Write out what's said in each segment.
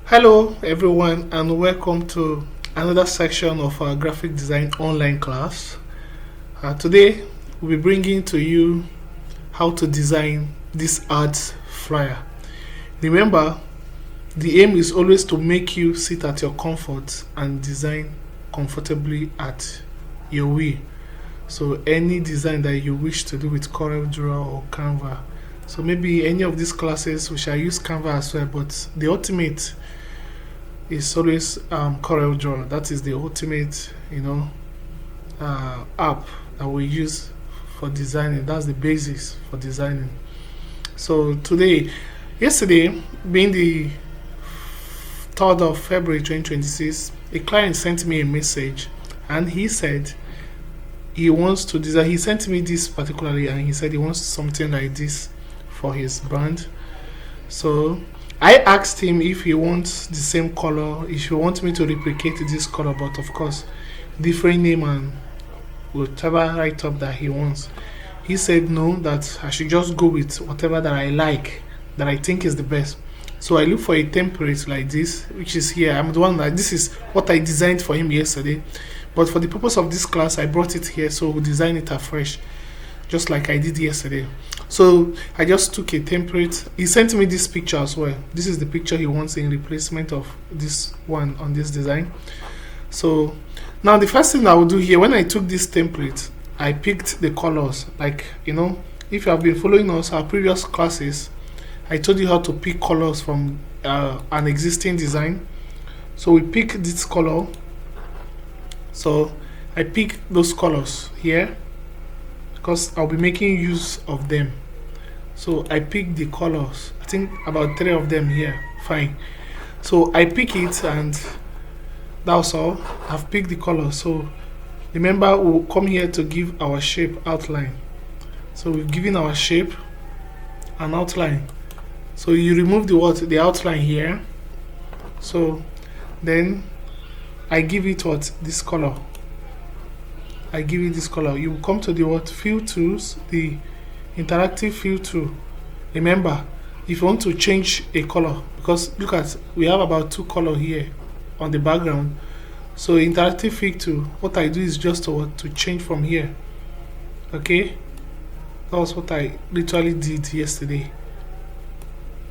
Hello, everyone, and welcome to another section of our graphic design online class. Today, we'll be bringing to you how to design this ads flyer. Remember, the aim is always to make you sit at your comfort and design comfortably at your way. So, any design that you wish to do with Corel Draw or Canva. So, maybe any of these classes we shall use Canva as well, but the ultimate is always Corel Draw. That is the ultimate, app that we use for designing. That's the basis for designing. So yesterday, being the 3rd of February 2026, a client sent me a message, and he said he wants to design. He sent me this particularly, and he said he wants something like this for his brand. So I asked him if he wants the same color, if he wants me to replicate this color, but of course, different name and whatever write up that he wants. He said no, that I should just go with whatever that I like, that I think is the best. So I look for a template like this, which is here. I'm the one that this is what I designed for him yesterday, but for the purpose of this class, I brought it here, so we'll design it afresh, just like I did yesterday. So I just took a template. He sent me this picture as well. This is the picture he wants in replacement of this one on this design. So now the first thing I will do here, when I took this template, I picked the colors. Like, if you have been following us, our previous classes, I told you how to pick colors from an existing design. So we pick this color. So I pick those colors here, because I'll be making use of them. So I pick the colors. I think about 3 of them here. Fine. So I pick it, and that's all. I've picked the color. So remember, we'll come here to give our shape outline. So we've given our shape an outline. So you remove the outline here. So then I give it this color. I give it this color. You come to the fill tools, the interactive fill tool. Remember, if you want to change a color, because look at, we have about 2 colors here on the background. So interactive fill tool, what I do is just to change from here. Okay, that was what I literally did yesterday.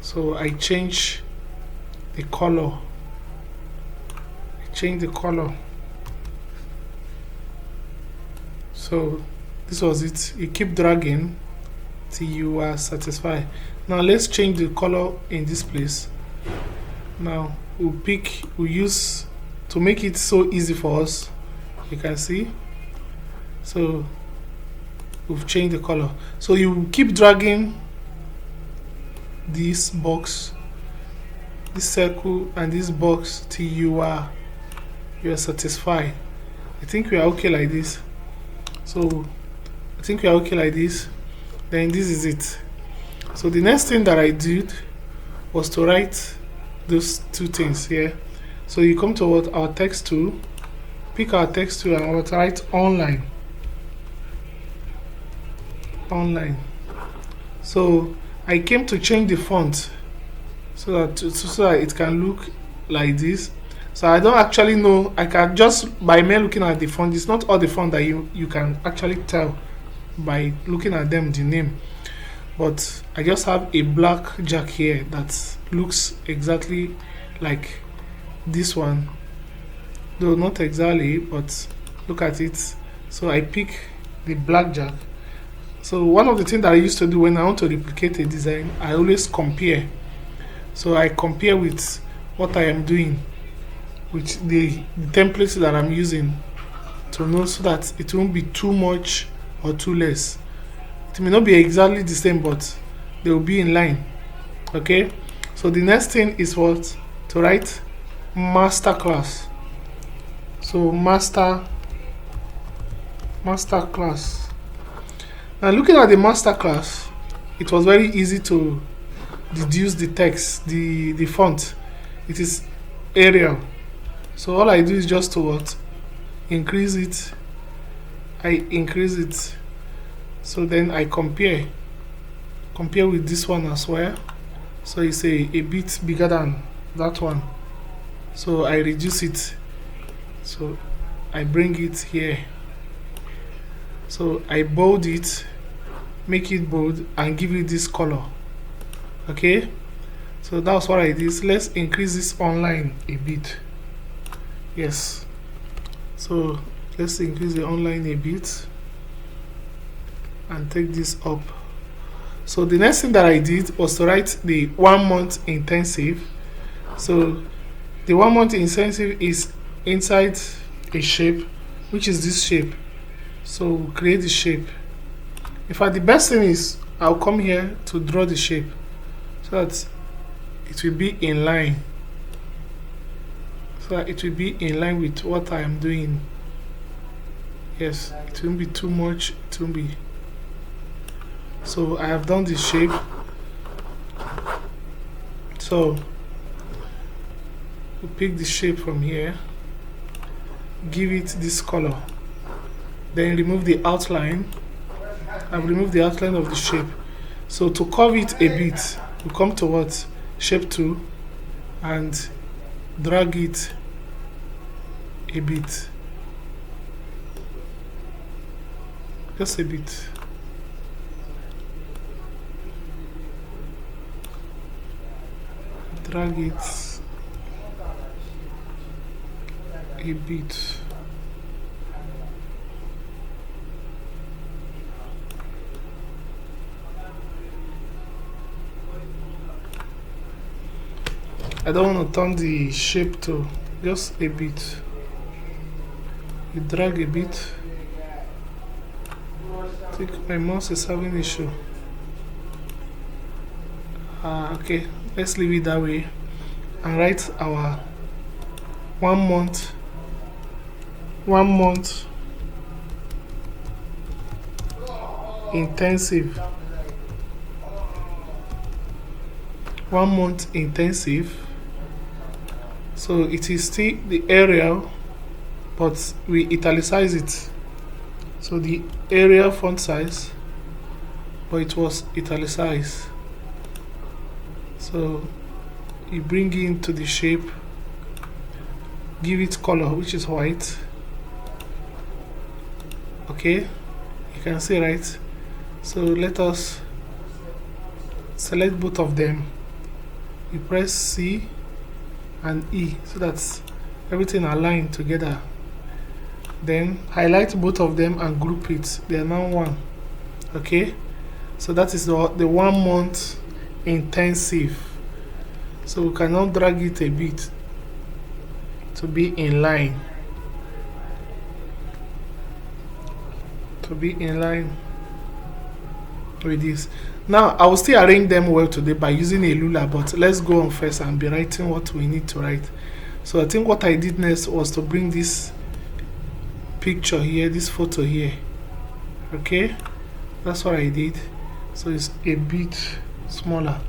So I change the color. So this was it. You keep dragging till you are satisfied. Now let's change the color in this place. Now we'll use to make it so easy for us. You can see. So we've changed the color. So you keep dragging this box, this circle, and this box till you are satisfied. I think we are okay like this. So I think we are okay like this. Then this is it. So the next thing that I did was to write those 2 things here. So you come to our text tool, pick our text tool, and I'll write online. So I came to change the font so that it can look like this. So I don't actually know. I can just, by mere looking at the font, it's not all the font that you can actually tell by looking at them, the name. But I just have a black jack here that looks exactly like this one, though not exactly, but look at it. So I pick the black jack. So one of the things that I used to do when I want to replicate a design, I always compare. So I compare with what I am doing with the templates that I'm using, to know so that it won't be too much or too less. It may not be exactly the same, but they will be in line. Okay, so the next thing is what? To write master class. So master class. Now looking at the master class, it was very easy to deduce the text, the font. It is Arial. So all I do is just to increase it. I increase it. So then I compare with this one as well. So it's a bit bigger than that one. So I reduce it. So I bring it here. So I bold it, make it bold, and give it this color. Okay, so that's what I did. Let's increase this online a bit. Yes, so let's increase the online a bit and take this up. So the next thing that I did was to write the 1 month intensive. So the 1 month intensive is inside a shape, which is this shape. So we'll create the shape. In fact, the best thing is I'll come here to draw the shape so that it will be in line. So that it will be in line with what I am doing. Yes, it won't be too much, it won't be. So I have done the shape. So we pick the shape from here, give it this color, then remove the outline. I've removed the outline of the shape. So to curve it a bit, we come to what? Shape 2 and drag it a bit. Just a bit. Drag it a bit. I don't want to turn the shape to just a bit. You drag a bit. I think my mouse is having issue. Okay, let's leave it that way and write our 1 month. 1 month intensive. 1 month intensive. So it is still the area, but we italicize it. So the area font size, but it was italicized. So you bring it into the shape, give it color, which is white. Okay, you can see, right? So let us select both of them. You press C and E so that everything align together. Then highlight both of them and group it. They are now one. Okay, so that is the 1 month intensive. So we can now drag it a bit to be in line. To be in line with this. Now I will still arrange them well today by using a ruler, but let's go on first and be writing what we need to write. So I think what I did next was to bring this picture here, this photo here. Okay, that's what I did. So it's a bit smaller.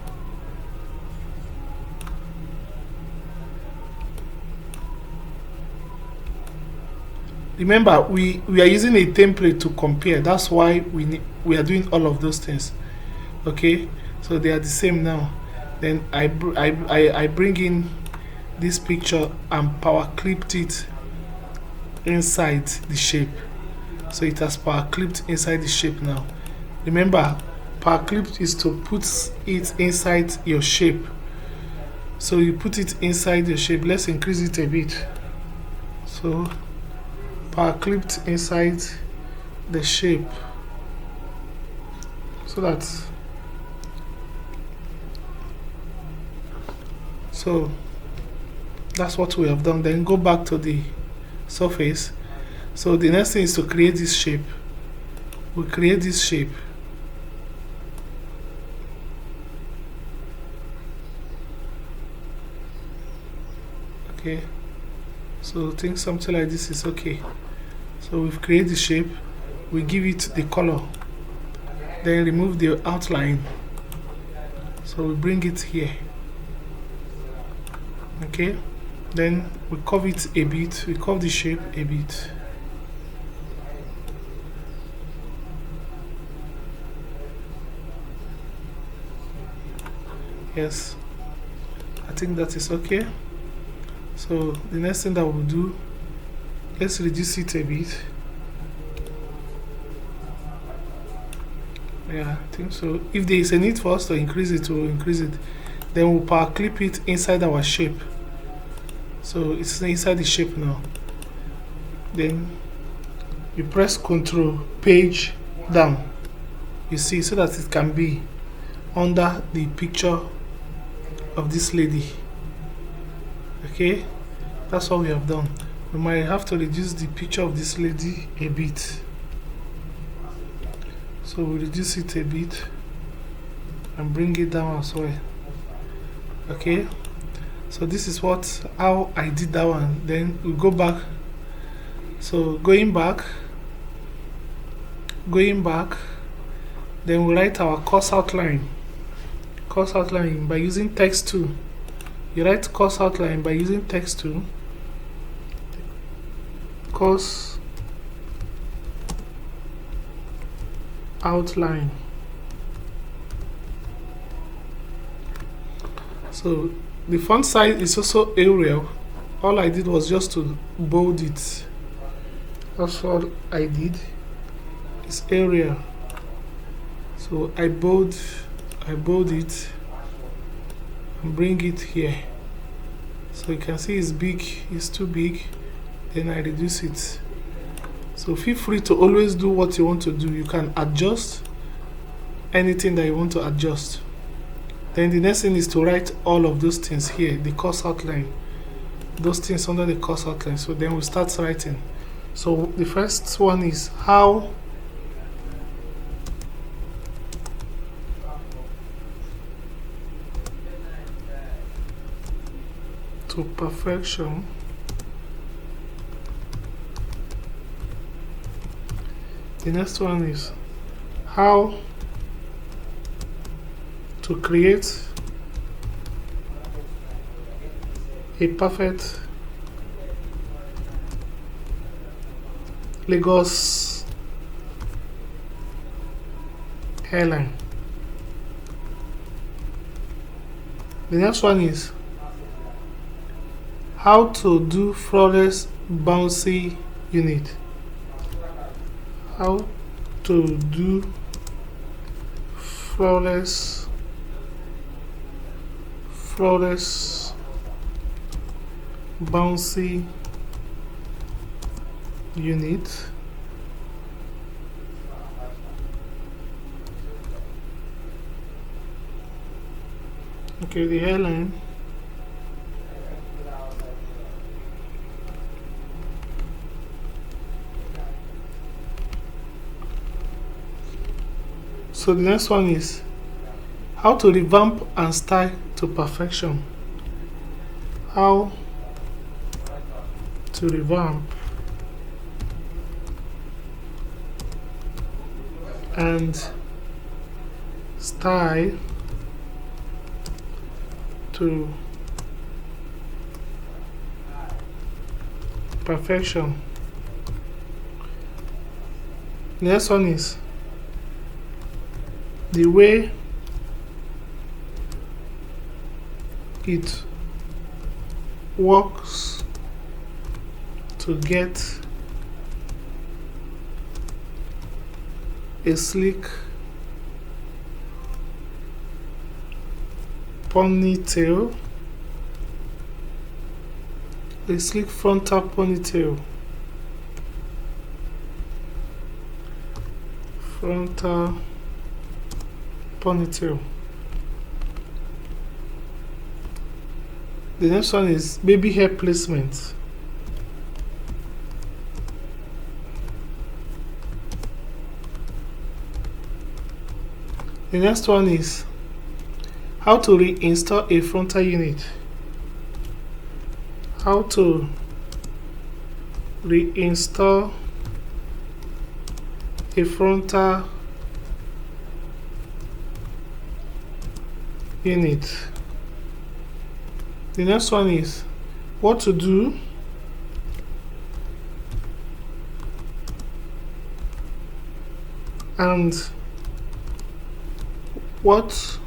Remember, we are using a template to compare. That's why we are doing all of those things. Okay, so they are the same now. Then I bring in this picture and power clipped it inside the shape. So it has power clipped inside the shape now. Remember, power clipped is to put it inside your shape. So you put it inside your shape. Let's increase it a bit. So power clipped inside the shape, so that's what we have done. Then go back to the surface. So the next thing is to create this shape. We create this shape. Okay, so I think something like this is okay. So we've created the shape, we give it the color, then remove the outline. So we bring it here. Okay, then we curve it a bit, we curve the shape a bit. Yes, I think that is okay. So the next thing that we'll do, let's reduce it a bit. Yeah, I think so. If there is a need for us to increase it, we'll increase it. Then we'll power clip it inside our shape. So it's inside the shape now. Then you press Ctrl page down. You see, so that it can be under the picture of this lady. Okay, that's what we have done. We might have to reduce the picture of this lady a bit. So we reduce it a bit and bring it down as well. Okay, so this is how I did that one. Then we go back. So going back, then we write our course outline. Course outline by using text tool. You write course outline by using text tool. Course outline. So the font size is also Arial. All I did was just to bold it. That's all I did. It's Arial. So I bold it and bring it here. So you can see it's big, it's too big. Then I reduce it. So feel free to always do what you want to do. You can adjust anything that you want to adjust. Then the next thing is to write all of those things here, the course outline. Those things under the course outline. So then we start writing. So the first one is how to perfection the next one is how to create a perfect Lagos hairline. The next one is how to do flawless bouncy unit. How to do flawless bouncy unit. Okay, the hairline. So the next one is how to revamp and style to perfection. How to revamp and style to perfection. The next one is the way it works to get a sleek ponytail, a sleek frontal ponytail, frontal ponytail. The next one is baby hair placement. The next one is how to reinstall a frontal unit. How to reinstall a frontal unit. The next one is what to do and what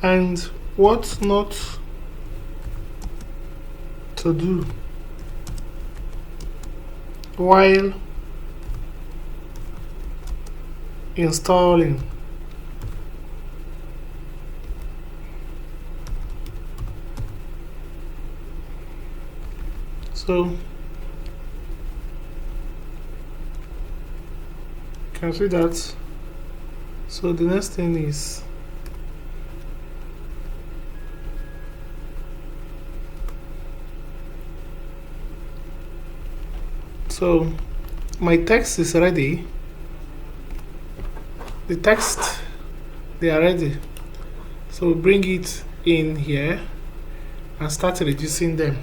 and what not to do while installing. So you can see that. So the next thing is so my text is ready. The text, they are ready. So bring it in here and start reducing them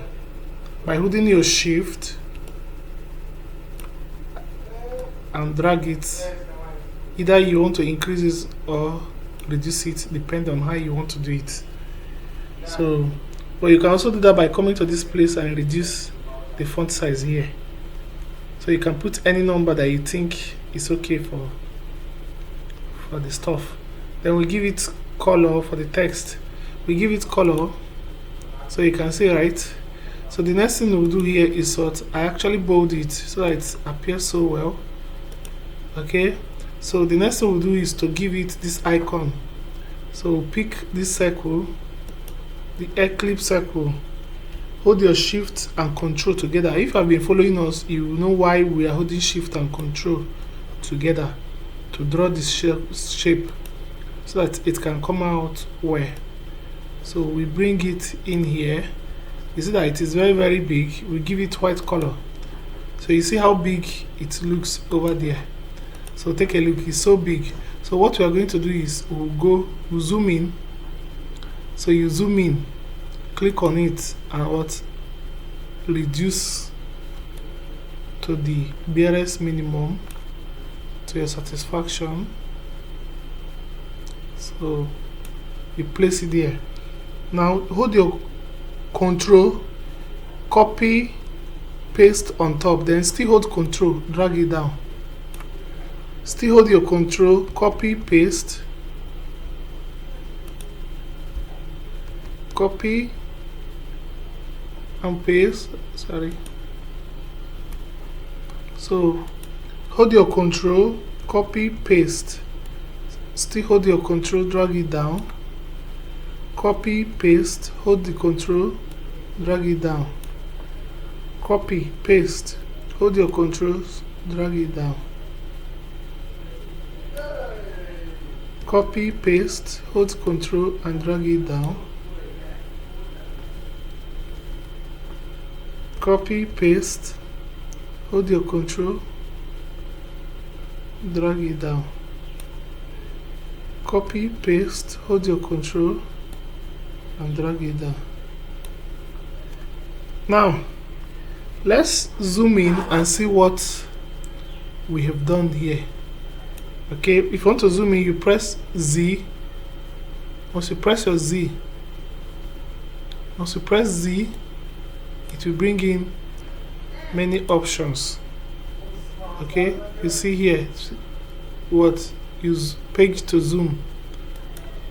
by holding your shift and drag it. Either you want to increase it or reduce it, depending on how you want to do it. So, but you can also do that by coming to this place and reduce the font size here. So you can put any number that you think is okay for the stuff. Then we give it color for the text. We give it color, so you can see, right? So the next thing we'll do here is what I actually bold it so that it appears so well. Okay, so the next thing we'll do is to give it this icon. So we'll pick this circle, the eclipse circle. Hold your shift and control together. If you have been following us, you will know why we are holding shift and control together to draw this shape so that it can come out well. So we bring it in here. You see that it is very, very big. We give it white color. So you see how big it looks over there. So take a look, it's so big. So what we are going to do is we'll zoom in. So you zoom in, click on it, and what? Reduce to the barest minimum to your satisfaction. So you place it there. Now hold your control, copy, paste on top, then still hold control, drag it down. Still hold your control, copy, paste, copy and paste. Sorry. So hold your control, copy, paste. Still hold your control, drag it down. Copy, paste, hold the control, drag it down. Copy, paste, hold your controls, drag it down. Copy, paste, hold control and drag it down. Copy, paste, hold your control, drag it down. Copy, paste, hold your control and drag it down. Now let's zoom in and see what we have done here. Okay, if you want to zoom in, you press Z. Once you press your Z, it will bring in many options. Okay, you see here what? Use page to zoom.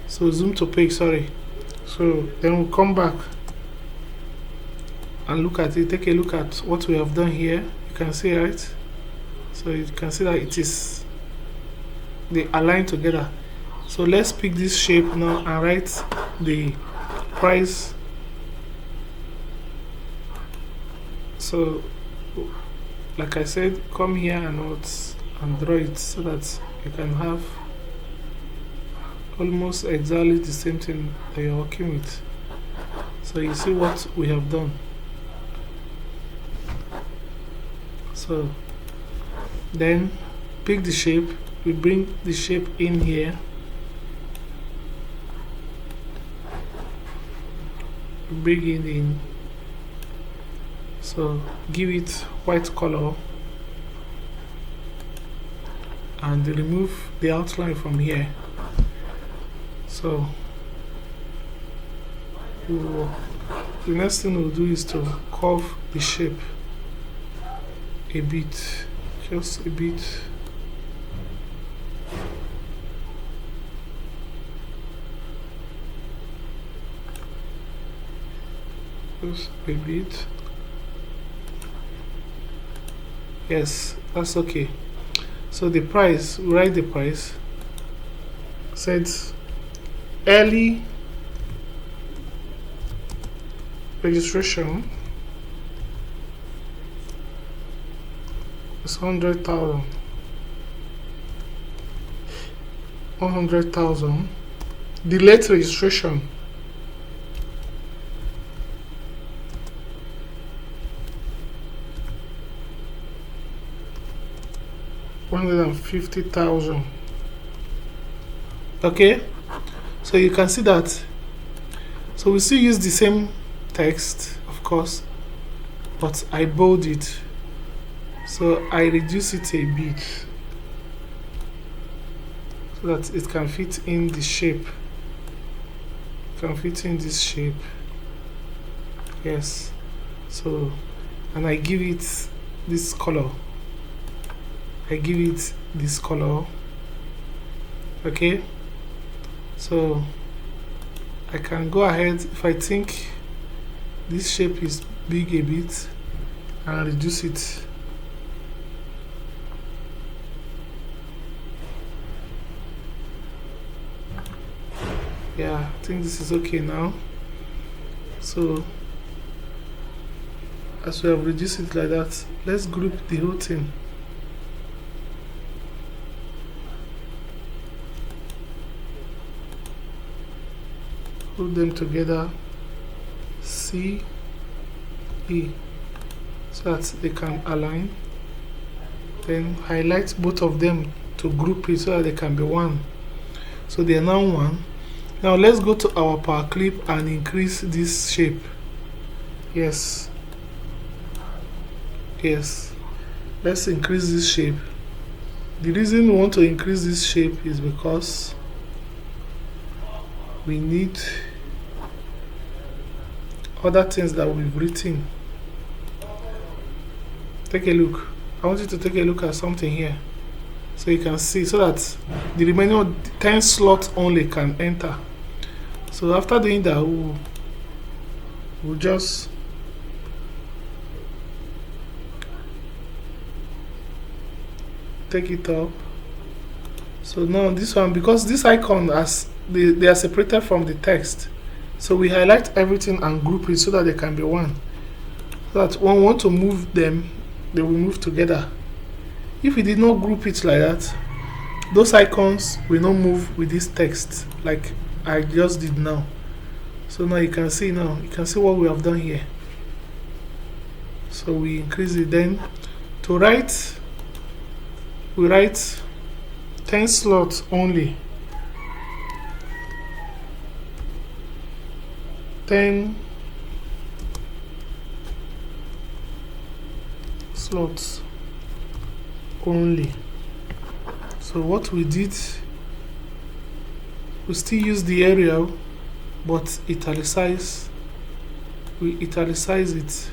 So zoom to page, sorry. So then we'll come back and look at it. Take a look at what we have done here. You can see, right? So you can see that they align together. So let's pick this shape now and write the price. So like I said, come here and draw it so that you can have almost exactly the same thing that you're working with. So you see what we have done. So then pick the shape. We bring the shape in here. Bring it in. So give it white color and remove the outline from here. So the next thing we'll do is to curve the shape a bit, just a bit. Just a bit. Yes, that's okay. So the price, we write the price. Said early registration is 100,000. 100,000. The late registration 150,000. Okay, so you can see that. So we still use the same text, of course, but I bold it, so I reduce it a bit so that it can fit in the shape. Can fit in this shape. Yes. So, and I give it this color. I give it this color. Okay. So I can go ahead if I think this shape is big a bit and reduce it. Yeah, I think this is okay now. So as we have reduced it like that, let's group the whole thing. Put them together, C, E, so that they can align. Then highlight both of them to group it so that they can be one. So they are now one. Now let's go to our power clip and increase this shape. Yes. Yes. Let's increase this shape. The reason we want to increase this shape is because we need other things that we've written. Take a look. I want you to take a look at something here so you can see, so that the remaining 10 slots only can enter. So after doing that, we'll just take it up. So now this one, because this icon, as they are separated from the text, so we highlight everything and group it so that they can be one, so that when we want to move them, they will move together. If we did not group it like that, those icons will not move with this text like I just did now. So now you can see what we have done here. So we increase it. Then to write, we write 10 slots only. 10 slots only. So what we did, we still use the Arial, but italicize. We italicize it.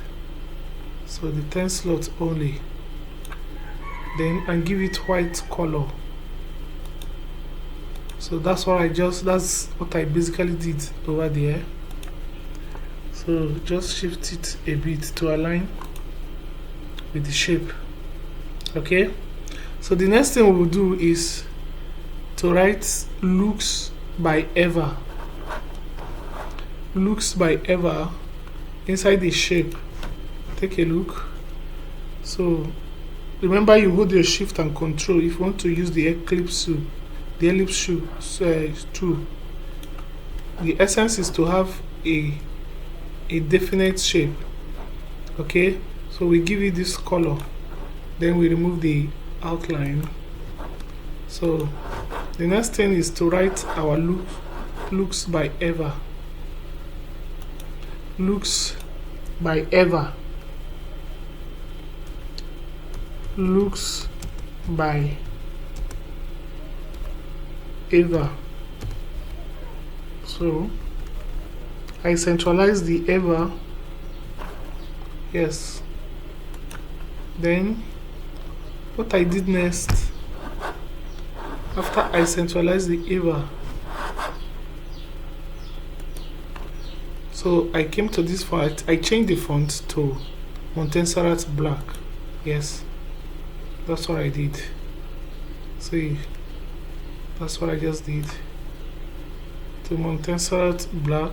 So the 10 slots only. Then and give it white color. So that's what I basically did over there. So just shift it a bit to align with the shape. Okay, so the next thing we will do is to write looks by Eva. Looks by Eva inside the shape. Take a look. So remember, you hold your shift and control if you want to use the ellipse tool. The essence is to have a definite shape. Okay, so we give it this color, then we remove the outline. So the next thing is to write our looks by Eva. Looks by Eva. Looks by Eva. So I centralize the Eva. Yes. Then what I did next, after I centralize the Eva, So I came to this font. I changed the font to Montserrat Black. Yes, that's what I did. See, that's what I just did. To Montserrat Black.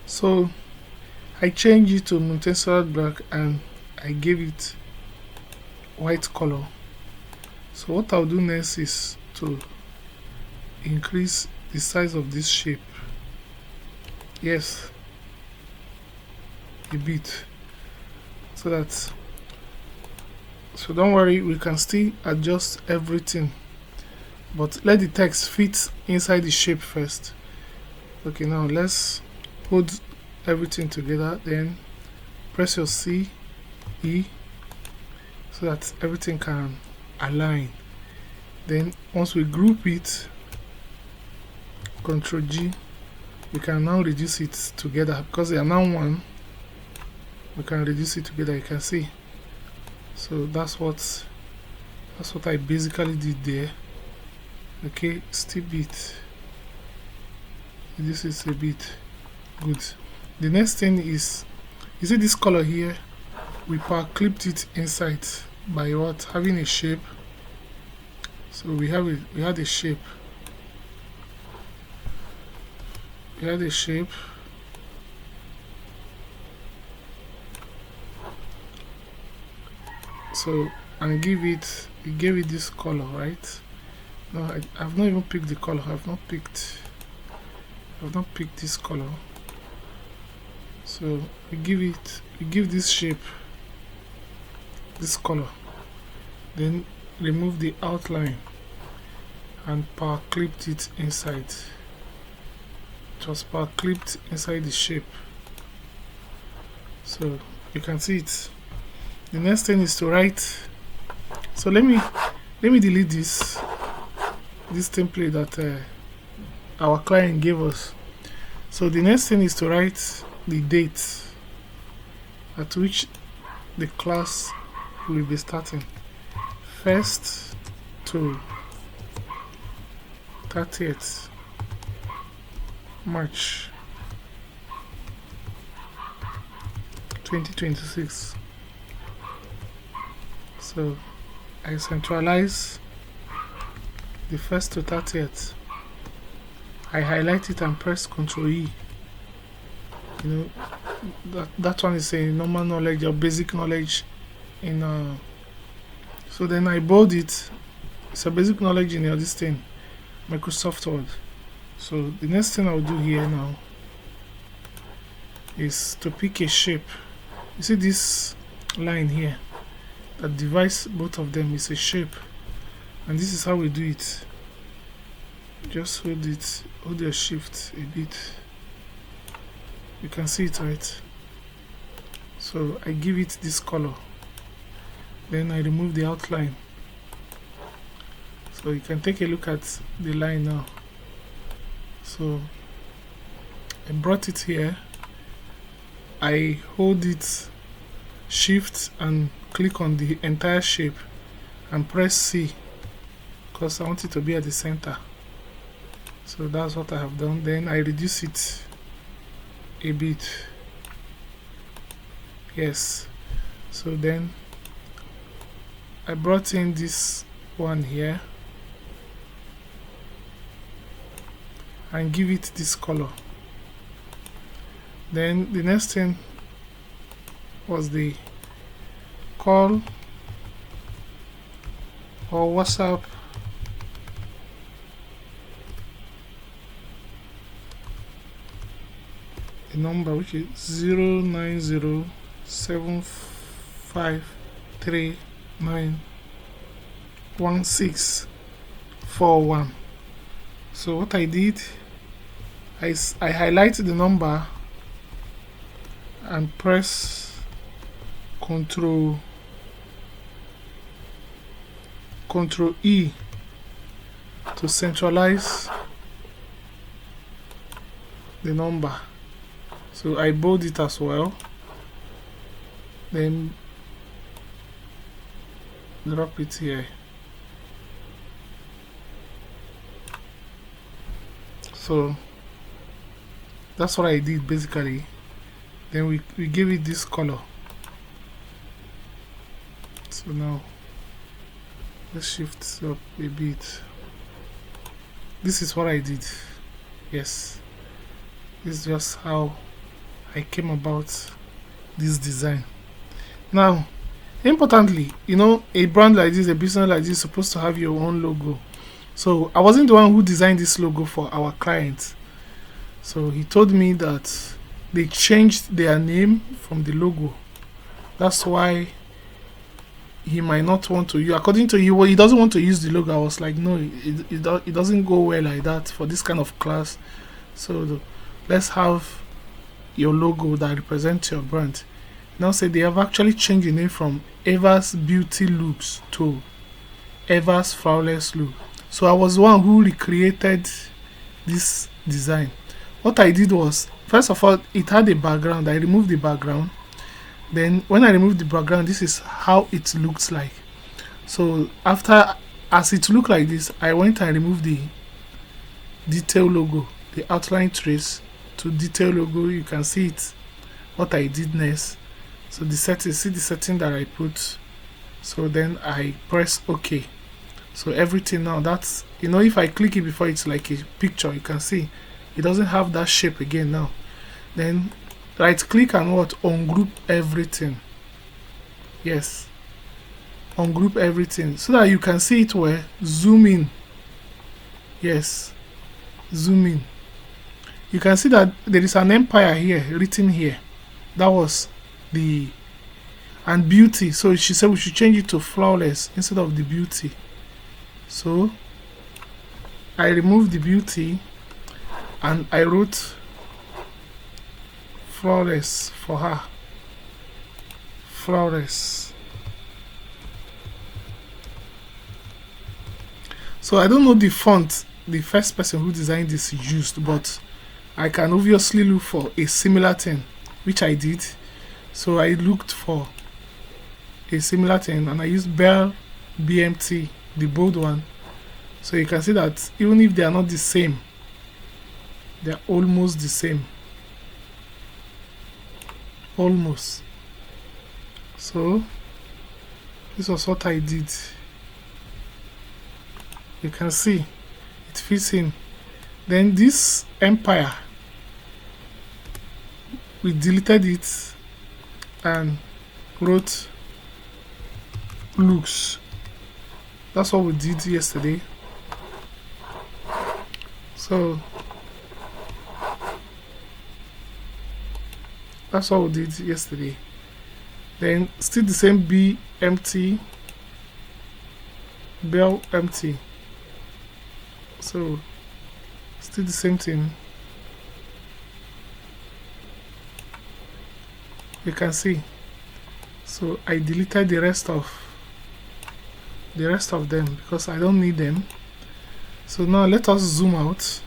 So I changed it to Montserrat Black and I gave it white color. So what I'll do next is to increase the size of this shape. Yes, a bit, so don't worry, we can still adjust everything, but let the text fit inside the shape first. Okay, now let's hold everything together, then press your C, E, so that everything can align. Then once we group it, Ctrl G, we can now reduce it together because they are now one. We can reduce it together, you can see. So that's what I basically did there. Okay, still bit. This is a bit good. The next thing is, you see this color here, we power clipped it inside by what? Having a shape. So we had a shape. We had a shape. So and we gave it this color, right? No, I've not even picked the color. I've not picked this color. So we give this shape this color, then remove the outline and power clipped it inside. It was power clipped inside the shape, so you can see it. The next thing is to write. So let me delete this template that our client gave us. So the next thing is to write the date at which the class will be starting. 1st to 30th March 2026. So I centralize the 1st to 30th. I highlight it and press Ctrl E. You know, that one is a normal knowledge or basic knowledge in so then I bold it. It's a basic knowledge in this thing, Microsoft Word. So the next thing I'll do here now is to pick a shape. You see this line here that divides both of them is a shape, and this is how we do it. Just hold your shift a bit. You can see it, right? So I give it this color, then I remove the outline. So you can take a look at the line now. So I brought it here. I hold it shift and click on the entire shape and press C because I want it to be at the center. So that's what I have done. Then I reduce it a bit. Yes. So then I brought in this one here and give it this color. Then the next thing was the call or WhatsApp the number, which is 09075391641. So what I did, I highlighted the number and press Ctrl E to centralize the number. So I bold it as well, then drop it here. So That's what I did basically. Then we gave it this color. So now let's shift up a bit. This is what I did. Yes, this is just how I came about this design. Now, importantly, you know, a brand like this, a business like this is supposed to have your own logo. So I wasn't the one who designed this logo for our client. So he told me that they changed their name from the logo. That's why he might not want to use, according to you, well, he doesn't want to use the logo. I was like, no, it doesn't go well like that for this kind of class. So let's have your logo that represents your brand. Now say they have actually changed the name from Eva's Beauty Looks to Eva's Flawless Look. So I was the one who recreated this design. What I did was, first of all, it had a background. I removed the background. Then when I removed the background, this is how it looks like. So after, as it looked like this, I went and removed the detail logo, the outline trace to detail logo. You can see it, what I did next. So the setting, see the setting that I put. So then I press OK. So everything now, that's, you know, if I click it before, it's like a picture. You can see it doesn't have that shape again now. Then right click and what, ungroup everything. Yes, ungroup everything so that you can see it well. Zoom in. Yes, zoom in. You can see that there is an empire here written here. That was the, and beauty. So she said we should change it to flawless instead of the beauty. So I removed the beauty and I wrote flawless for her. Flawless. So I don't know the font the first person who designed this used, but I can obviously look for a similar thing, which I did. So I looked for a similar thing and I used Bell BMT, the bold one. So you can see that even if they are not the same, they are almost the same. Almost. So this was what I did. You can see it fits in. Then this empire, we deleted it and wrote looks. That's what we did yesterday. So that's what we did yesterday. Then still the same B empty, Bell empty. So still the same thing. You can see. So I deleted the rest of them because I don't need them. So now let us zoom out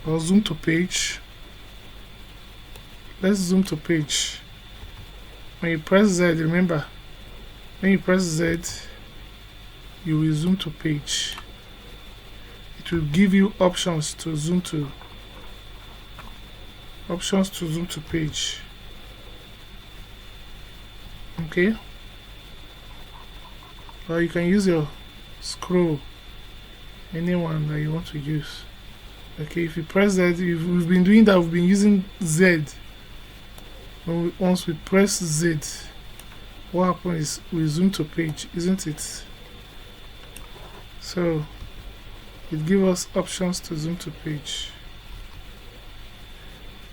or zoom to page. Let's zoom to page. When you press Z, remember, when you press Z, you will zoom to page. It will give you options to zoom to page. Okay, or you can use your scroll, anyone that you want to use. Okay, if you press Z, we've been doing that, we've been using Z. Once we press Z, what happens is we zoom to page, isn't it? So it gives us options to zoom to page.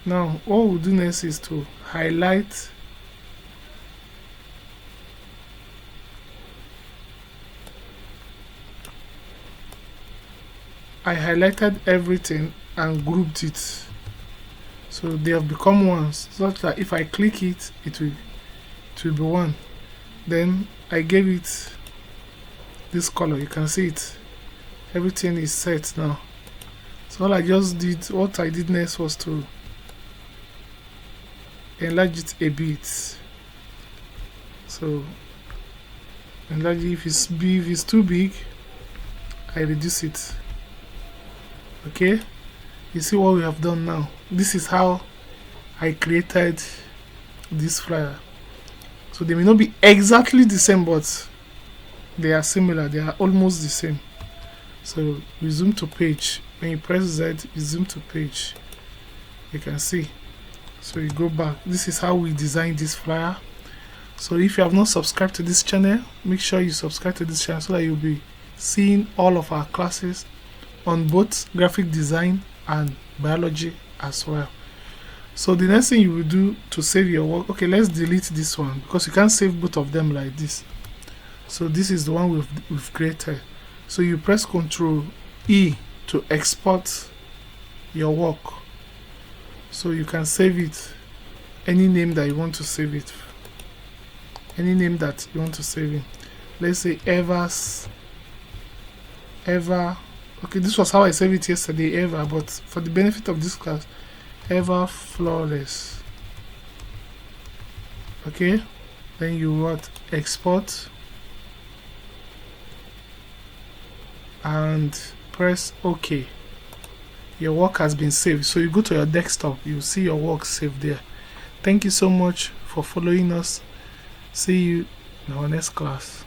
Now what we'll do next is to highlight I highlighted everything and grouped it. So they have become ones, such that if I click it, it will be one. Then I gave it this color. You can see it. Everything is set now. So all I just did, what I did next was to enlarge it a bit. So enlarge it. If it's too big, I reduce it. Okay, you see what we have done now. this is how I created this flyer. So they may not be exactly the same, but they are similar, they are almost the same. So we zoom to page. When you press Z, you zoom to page. You can see. So you go back. This is how we design this flyer. So if you have not subscribed to this channel, make sure you subscribe to this channel so that you'll be seeing all of our classes on both graphic design and biology as well. So the next thing you will do to save your work, okay, let's delete this one because you can't save both of them like this. So this is the one we've created. So you press Ctrl E to export your work. So you can save it any name that you want to save it. Any name that you want to save it. Let's say Ever. Okay, this was how I saved it yesterday, Ever, but for the benefit of this class, Ever Flawless. Okay, then you want export and press OK. Your work has been saved. So you go to your desktop, you see your work saved there. Thank you so much for following us. See you in our next class.